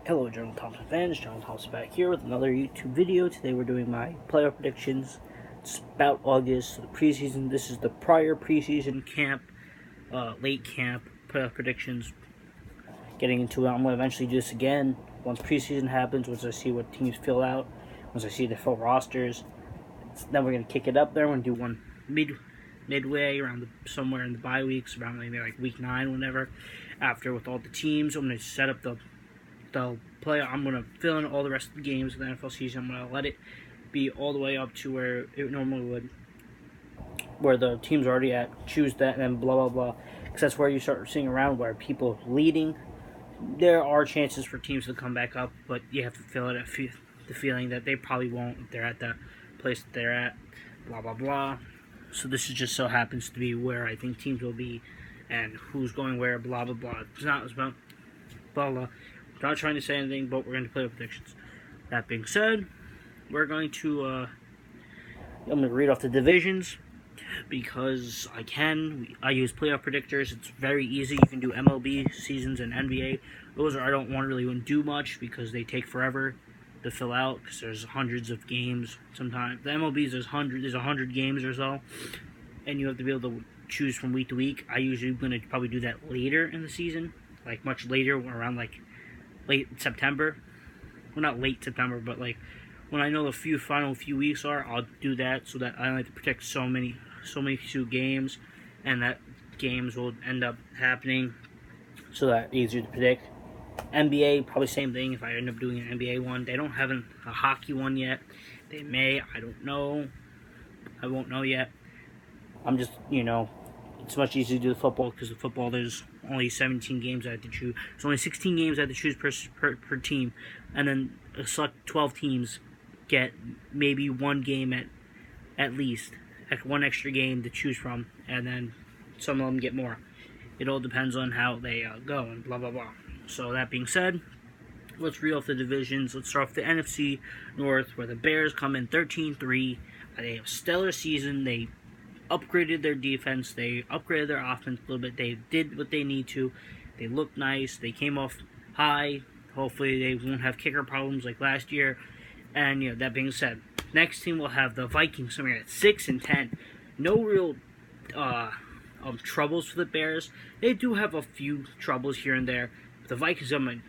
Hello, John Thompson fans. John Thompson back here with another YouTube video. Today we're doing my playoff predictions. It's about August, the preseason. This is the prior preseason camp, late camp playoff predictions. Getting into it, I'm going to eventually do this again once preseason happens, once I see what teams fill out, once I see the full rosters. Then we're going to kick it up there. We're going to do one midway around somewhere in the bye weeks, around maybe like week 9, whenever. After with all the teams, I'm going to set up the play. I'm going to fill in all the rest of the games of the NFL season. I'm going to let it be all the way up to where it normally would, where the team's already at. Choose that, and then blah, blah, blah. Because that's where you start seeing around where people leading. There are chances for teams to come back up, but you have to feel it, the feeling that they probably won't if they're at the place that they're at, blah, blah, blah. So this is just so happens to be where I think teams will be and who's going where, blah, blah, blah. It's not about blah, blah. Not trying to say anything, but we're going to play with predictions. That being said, we're going to, I'm going to read off the divisions because I can. I use playoff predictors. It's very easy. You can do MLB seasons and NBA. Those I don't want to really do much because they take forever to fill out because there's hundreds of games sometimes. The MLBs, there's 100 games or so, and you have to be able to choose from week to week. I usually going to probably do that later in the season, like much later, around like late September. Well, not late September, but like when I know the final few weeks are, I'll do that so that I don't have to predict so many few games, and that games will end up happening, so that easier to predict. NBA, probably same thing. If I end up doing an NBA one, they don't have a hockey one yet. They may. I don't know. I won't know yet. I'm just, it's much easier to do the football because the football there's only 17 games I have to choose. There's only 16 games I have to choose per team, and then select 12 teams get maybe one game at least, one extra game to choose from, and then some of them get more. It all depends on how they go and blah blah blah. So that being said, let's read off the divisions. Let's start off the NFC North, where the Bears come in 13-3. They have a stellar season. They upgraded their defense. They upgraded their offense a little bit. They did what they need to. They looked nice. They came off high. Hopefully they won't have kicker problems like last year. And that being said, next team will have the Vikings coming in at 6-10. No real troubles for the Bears. They do have a few troubles here and there. But the Vikings come in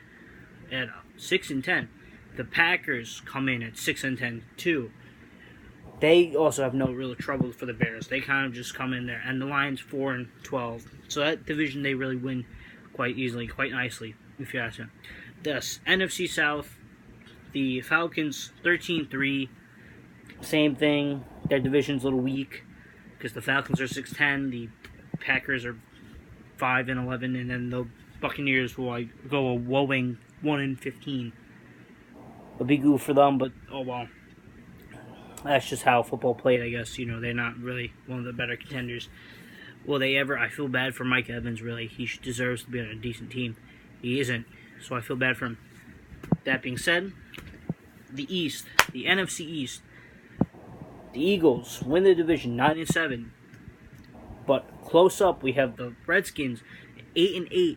at 6-10. The Packers come in at 6-10 too. They also have no real trouble for the Bears. They kind of just come in there. And the Lions 4-12. So that division they really win quite easily, quite nicely, if you ask me. The NFC South, the Falcons 13-3. Same thing. Their division's a little weak because the Falcons are 6-10. The Packers are 5-11, and then the Buccaneers will go a woeing 1-15. A big goof for them, but oh well. That's just how football played, I guess. They're not really one of the better contenders. Will they ever? I feel bad for Mike Evans, really. He deserves to be on a decent team. He isn't, so I feel bad for him. That being said, the East, the NFC East, the Eagles win the division 9-7. But close up, we have the Redskins 8-8.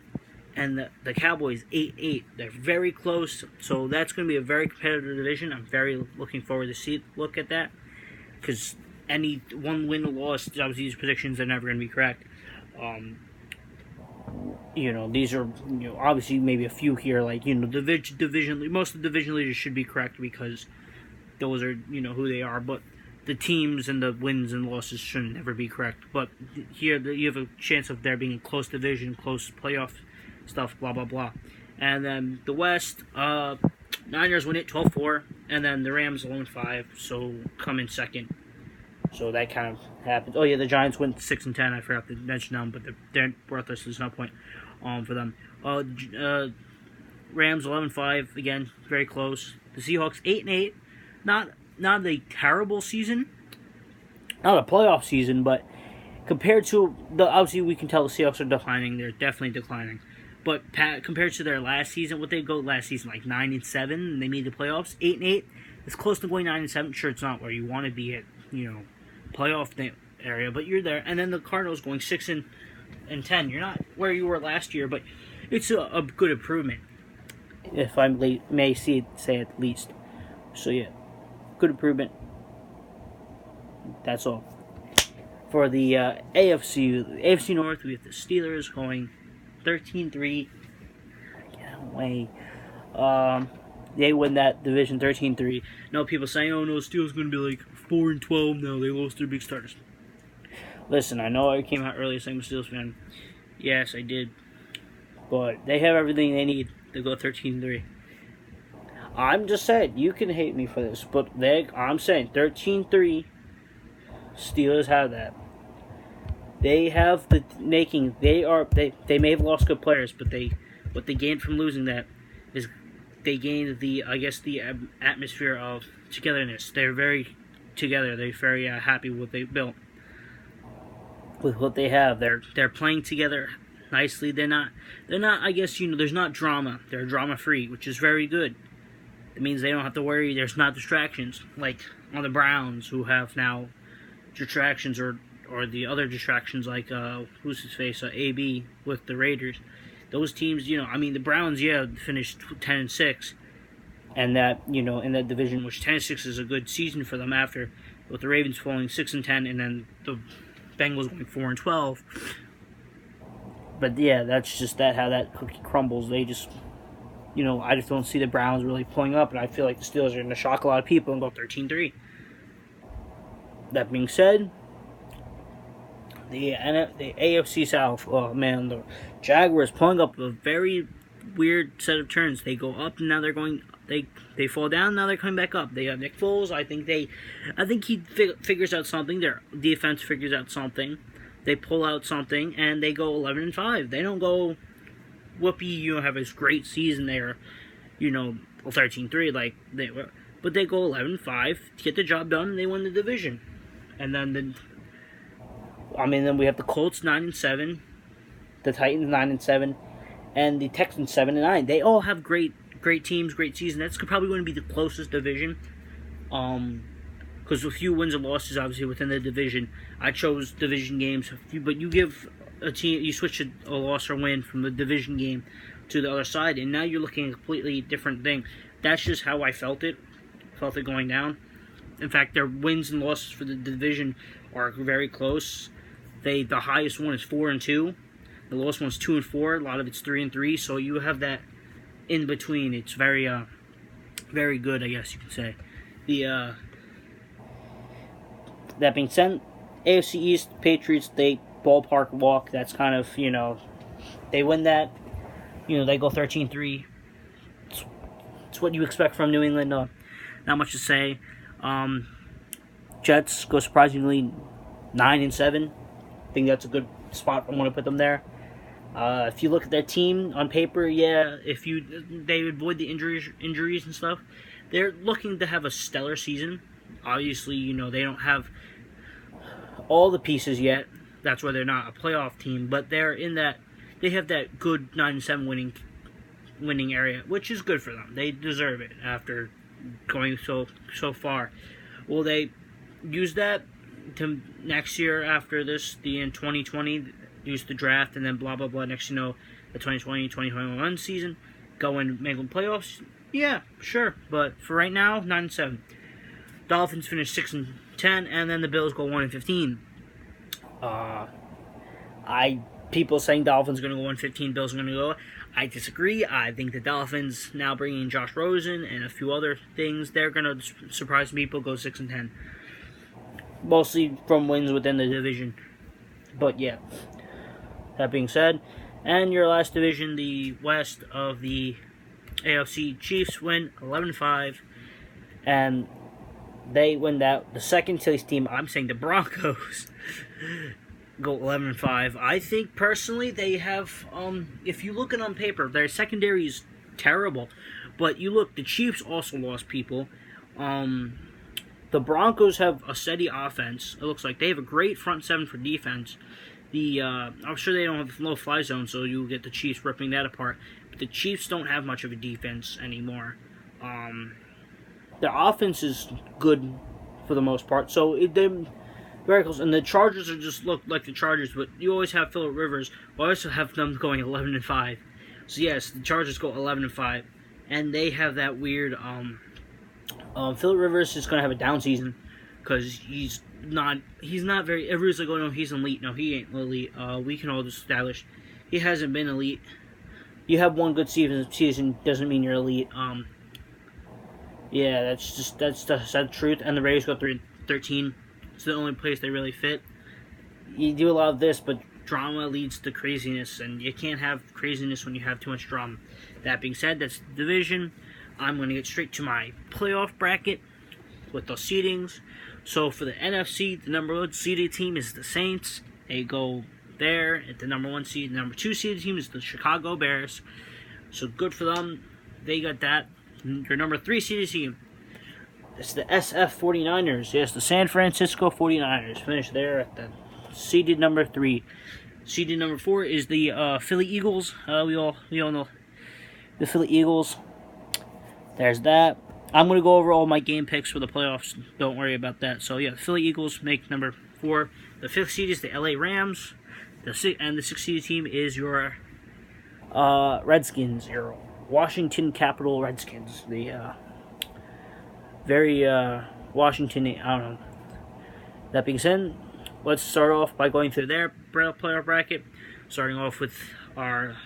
And the Cowboys 8-8. They're very close, so that's going to be a very competitive division. I'm very looking forward to look at that, because any one win or loss, obviously these predictions are never going to be correct. These are obviously maybe a few here, like division. Most of the division leaders should be correct because those are who they are, but the teams and the wins and losses should never be correct. But here you have a chance of there being a close division, close playoff stuff, blah blah blah. And then the West, Niners win it 12-4, and then the Rams 11-5, so come in second. So that kind of happens. Oh yeah, the Giants went 6-10. I forgot to mention them, but they're worthless. There's no point for them. Rams 11-5 again, very close. The Seahawks 8-8, not a terrible season, not a playoff season, but compared to obviously we can tell the Seahawks are declining. They're definitely declining. But compared to their last season, what they go last season, like 9-7, and they made the playoffs, 8-8. It's close to going 9-7. Sure, it's not where you want to be at, playoff area, but you're there. And then the Cardinals going 6-10. You're not where you were last year, but it's a good improvement. if I may say at least. So yeah, good improvement. That's all. For the AFC North, we have the Steelers going 13-3. Get away. They win that division 13-3. No people saying, oh no, Steelers going to be like 4-12 now. They lost their big starters. Listen, I know I came out earlier saying I'm a Steelers fan. Yes, I did. But they have everything they need to go 13-3. I'm just saying, you can hate me for this, but I'm saying 13-3. Steelers have that. They have the making. They may have lost good players, but what they gained from losing that is they gained the atmosphere of togetherness. They're very together. They're very happy with what they built, with what they have. They're playing together nicely. They're not. I guess there's not drama. They're drama free, which is very good. It means they don't have to worry. There's not distractions like on the Browns, who have now distractions or the other distractions like who's his face AB with the Raiders. Those teams, the Browns, finished 10-6, and that in that division, which 10-6 is a good season for them after, with the Ravens falling 6-10, and then the Bengals going 4-12. But yeah, that's just how that cookie crumbles. They just, I just don't see the Browns really pulling up, and I feel like the Steelers are going to shock a lot of people and go 13-3. That being said, the AFC South, oh man, the Jaguars pulling up a very weird set of turns. They go up, and now they're going. They fall down, now they're coming back up. They have Nick Foles. I think he figures out something. Their defense figures out something. They pull out something, and they go 11-5. They don't go, whoopee, have this great season there, 13-3 like they were. But they go 11-5, get the job done, and they win the division. And then then we have the Colts 9-7, the Titans 9-7, and the Texans 7-9. They all have great teams, great season. That's probably going to be the closest division, because a few wins and losses obviously within the division. I chose division games, but you give a team, you switch a loss or win from the division game to the other side, and now you're looking at a completely different thing. That's just how I felt it going down. In fact, their wins and losses for the division are very close. The highest one is 4-2. The lowest one's 2-4. A lot of it's 3-3. So you have that in between. It's very, very good, I guess you could say. That being said, AFC East, Patriots, they ballpark walk. That's kind of they win that. They go 13-3. It's what you expect from New England. Not much to say. Jets go surprisingly 9-7. I think that's a good spot. I'm going to put them there. If you look at their team on paper, they avoid the injuries and stuff. They're looking to have a stellar season. Obviously, they don't have all the pieces yet. That's why they're not a playoff team. But they're in that. They have that good 9-7 winning area, which is good for them. They deserve it after going so far. Will they use that to next year after this, in 2020, use the draft, and then blah, blah, blah, next the 2020-2021 season, go and make them playoffs? Yeah, sure. But for right now, 9-7. Dolphins finish 6-10, and then the Bills go 1-15. People saying Dolphins are going to go 1-15, Bills are going to go. I disagree. I think the Dolphins, now bringing in Josh Rosen and a few other things, they're going to surprise people, go 6-10. Mostly from wins within the division. But yeah, that being said, and your last division, the West of the AFC, Chiefs win 11-5, and they win that. The second place team, I'm saying the Broncos, go 11-5. I think personally they have, if you look at it on paper, their secondary is terrible. But you look, the Chiefs also lost people. The Broncos have a steady offense. It looks like they have a great front seven for defense. I'm sure they don't have no-fly zone, so you get the Chiefs ripping that apart. But the Chiefs don't have much of a defense anymore. Their offense is good for the most part, so they're very close. And the Chargers are just look like the Chargers, but you always have Phillip Rivers. I also have them going 11-5. So yes, the Chargers go 11-5. and they have that weird. Phillip Rivers is going to have a down season because he's not very. Everybody's like, oh no, he's elite. No, he ain't elite. We can all establish he hasn't been elite. You have one good season doesn't mean you're elite. Yeah, that's the sad truth. And the Raiders go 3-13. It's the only place they really fit. You do a lot of this, but drama leads to craziness, and you can't have craziness when you have too much drama. That being said, that's the division. I'm going to get straight to my playoff bracket with the seedings. So for the NFC, the number 1 seeded team is the Saints. They go there at the number 1 seed. The number 2 seeded team is the Chicago Bears. So good for them. They got that. Your number 3 seeded team, it's the SF 49ers. Yes, the San Francisco 49ers. Finished there at the seeded number 3. Seeded number 4 is the Philly Eagles. We all know the Philly Eagles. There's that. I'm going to go over all my game picks for the playoffs. Don't worry about that. So, yeah, the Philly Eagles make number 4. The 5th seed is the LA Rams. And the 6th seed team is your Redskins, your Washington Capitol Redskins. The very Washington, I don't know. That being said, let's start off by going through their playoff bracket. Starting off with our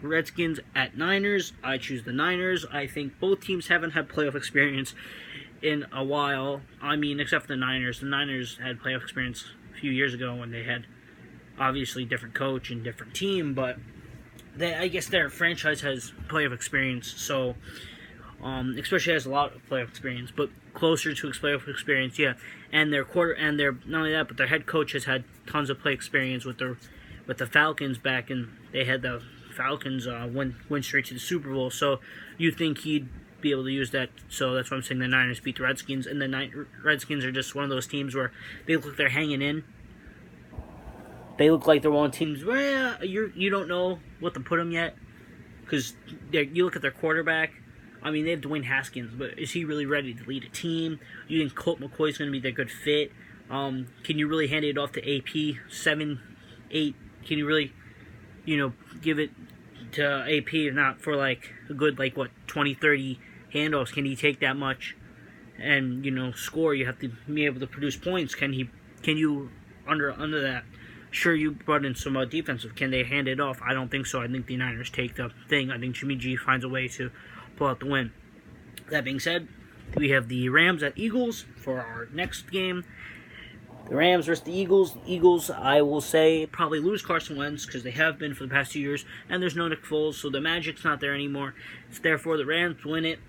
Redskins at Niners. I choose the Niners. I think both teams haven't had playoff experience in a while. I mean, except for the Niners. The Niners had playoff experience a few years ago when they had obviously different coach and different team, but I guess their franchise has playoff experience, so especially has a lot of playoff experience, but closer to playoff experience, yeah. And their not only that, but their head coach has had tons of play experience with the Falcons back, and they had the Falcons went straight to the Super Bowl, so you think he'd be able to use that. So that's why I'm saying the Niners beat the Redskins, and the Redskins are just one of those teams where they look like they're hanging in. They look like they're one of the teams where you don't know what to put them yet, because you look at their quarterback. I mean, they have Dwayne Haskins, but is he really ready to lead a team? You think Colt McCoy's going to be their good fit? Can you really hand it off to AP 7, 8? Can you really, give it to AP, if not for like a good 20, 30 handoffs? Can he take that much and score? You have to be able to produce points. Can you under that? Sure, you brought in some defensive. Can they hand it off? I don't think so. I think the Niners take the thing. I think Jimmy G finds a way to pull out the win. That being said, we have the Rams at Eagles for our next game. The Rams versus the Eagles. The Eagles, I will say, probably lose Carson Wentz because they have been for the past 2 years, and there's no Nick Foles, so the magic's not there anymore. It's therefore the Rams win it.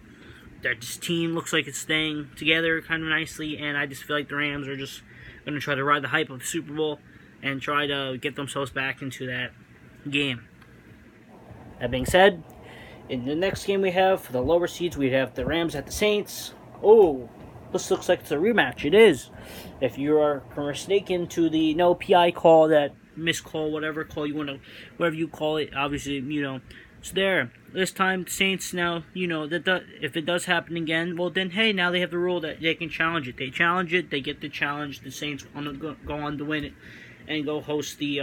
This team looks like it's staying together kind of nicely, and I just feel like the Rams are just going to try to ride the hype of the Super Bowl and try to get themselves back into that game. That being said, in the next game we have, for the lower seeds, we have the Rams at the Saints. Oh, this looks like it's a rematch. It is. If you are mistaken to the no PI call, that miscall, whatever call you want to, whatever you call it, obviously, it's there. This time, the Saints now, if it does happen again, well then, hey, now they have the rule that they can challenge it. They challenge it, they get the challenge, the Saints go on to win it and go host the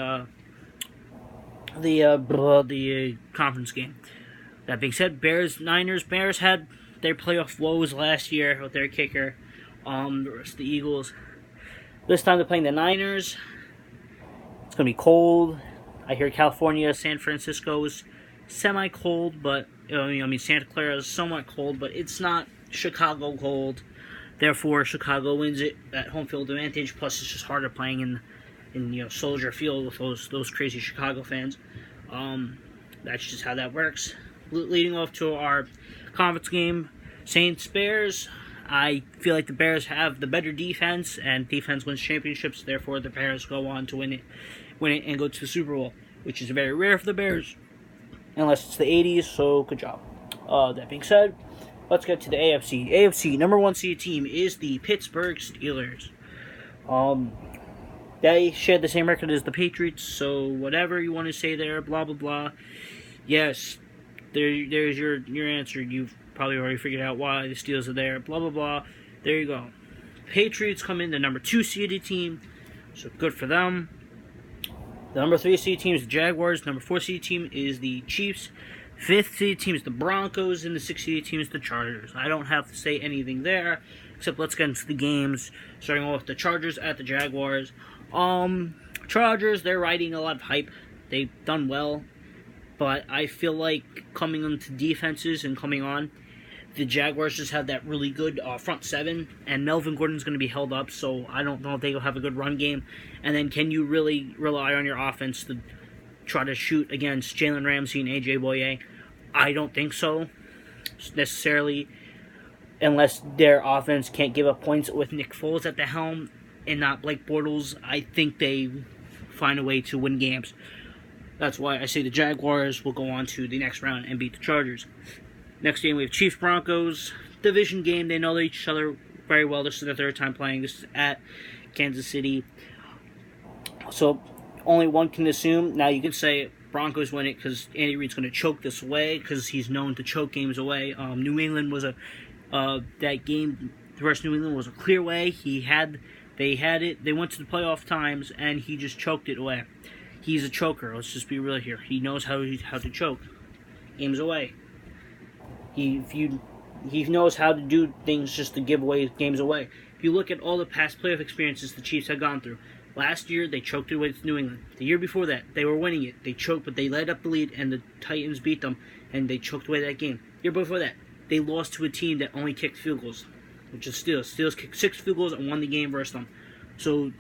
conference game. That being said, Niners had their playoff woes last year with their kicker. The rest of the Eagles. This time they're playing the Niners. It's going to be cold. I hear California, San Francisco is semi-cold, but Santa Clara is somewhat cold, but it's not Chicago cold. Therefore, Chicago wins it at home field advantage. Plus, it's just harder playing in Soldier Field with those crazy Chicago fans. That's just how that works. Leading off to our conference game, Saints Bears. I feel like the Bears have the better defense, and defense wins championships. Therefore, the Bears go on to win it, and go to the Super Bowl, which is very rare for the Bears, unless it's the '80s. So, good job. That being said, let's get to the AFC. AFC number 1 seed team is the Pittsburgh Steelers. They share the same record as the Patriots, so whatever you want to say there, blah blah blah. Yes, there's your answer. You've probably already figured out why the Steelers are there, blah blah blah. There you go. Patriots come in the number 2 seeded team, so good for them. The number 3 seed team is the Jaguars. Number 4 seed team is the Chiefs. Fifth seed team is the Broncos, and the sixth seed team is the Chargers. I don't have to say anything there, except let's get into the games. Starting off with the Chargers at the Jaguars. Chargers, they're riding a lot of hype. They've done well, but I feel like coming into defenses and coming on, the Jaguars just have that really good front seven, and Melvin Gordon's going to be held up, so I don't know if they'll have a good run game. And then can you really rely on your offense to try to shoot against Jalen Ramsey and A.J. Boye? I don't think so, necessarily, unless their offense can't give up points with Nick Foles at the helm and not Blake Bortles. I think they find a way to win games. That's why I say the Jaguars will go on to the next round and beat the Chargers. Next game, we have Chiefs-Broncos. Division game. They know each other very well. This is their third time playing. This is at Kansas City. So only one can assume. Now, you can say Broncos win it because Andy Reid's going to choke this away because he's known to choke games away. New England was that game versus New England was a clear way. They had it. They went to the playoff times, and he just choked it away. He's a choker. Let's just be real here. He knows how to choke games away. He knows how to do things just to give away games away. If you look at all the past playoff experiences the Chiefs have gone through, last year they choked it away with New England. The year before that, they were winning it. They choked, but they led up the lead, and the Titans beat them, and they choked away that game. The year before that, they lost to a team that only kicked field goals, which is Steelers. Steelers kicked 6 field goals and won the game versus them. So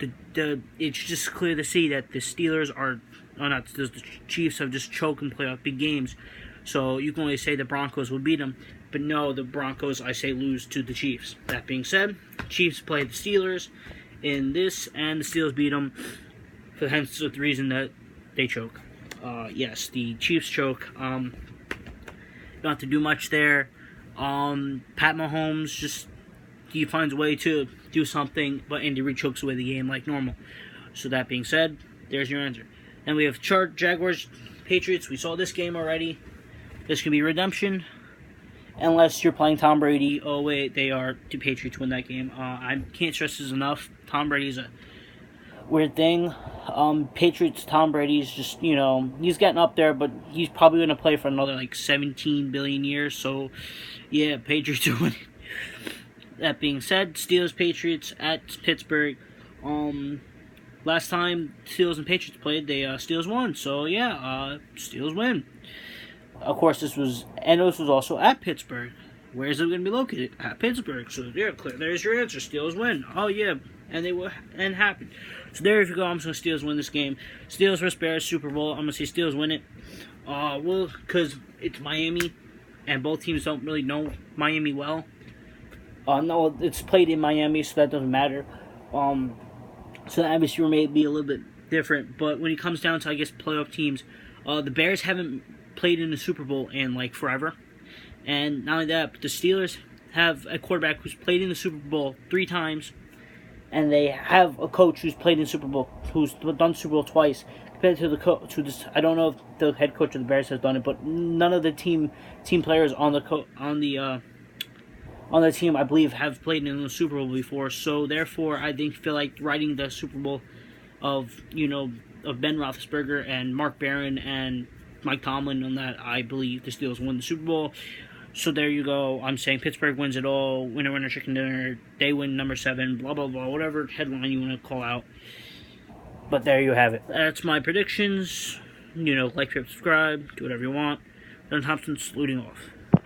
it's just clear to see that the the Chiefs have just choked and played out big games. So you can only say the Broncos will beat them. But no, the Broncos, I say, lose to the Chiefs. That being said, Chiefs played the Steelers in this, and the Steelers beat them, hence the reason that they choke. Yes, the Chiefs choke. Don't have to do much there. Pat Mahomes he finds a way to do something, but Andy Reid chokes away the game like normal. So that being said, there's your answer. Then we have Jaguars, Patriots. We saw this game already. This could be redemption, unless you're playing Tom Brady. Oh wait, the Patriots win that game. I can't stress this enough. Tom Brady's a weird thing. Patriots, Tom Brady's just, he's getting up there, but he's probably going to play for another 17 billion years. So yeah, Patriots are winning. That being said, Steelers, Patriots at Pittsburgh. Last time Steelers and Patriots played, Steelers won. So yeah, Steelers win. Of course, this was also at Pittsburgh. Where is it going to be located? At Pittsburgh. So yeah, clear. There's your answer. Steelers win. Oh yeah, and happened. So there you go. I'm just going to Steelers win this game. Steelers vs Bears Super Bowl. I'm going to say Steelers win it. Well, because it's Miami, and both teams don't really know Miami well. No, it's played in Miami, so that doesn't matter. So the atmosphere may be a little bit different, but when it comes down to, I guess, playoff teams, the Bears haven't played in the Super Bowl in forever. And not only that, but the Steelers have a quarterback who's played in the Super Bowl 3 times, and they have a coach who's played in Super Bowl, who's done Super Bowl twice. Compared to this, I don't know if the head coach of the Bears has done it, but none of the team players on the team, I believe, have played in the Super Bowl before. So therefore, I feel like riding the Super Bowl of Ben Roethlisberger and Mark Barron and Mike Tomlin on that, I believe the Steelers win the Super Bowl. So there you go. I'm saying Pittsburgh wins it all. Winner, chicken dinner. They win number 7. Blah, blah, blah. Whatever headline you want to call out. But there you have it. That's my predictions. Like, subscribe. Do whatever you want. Don Thompson saluting off.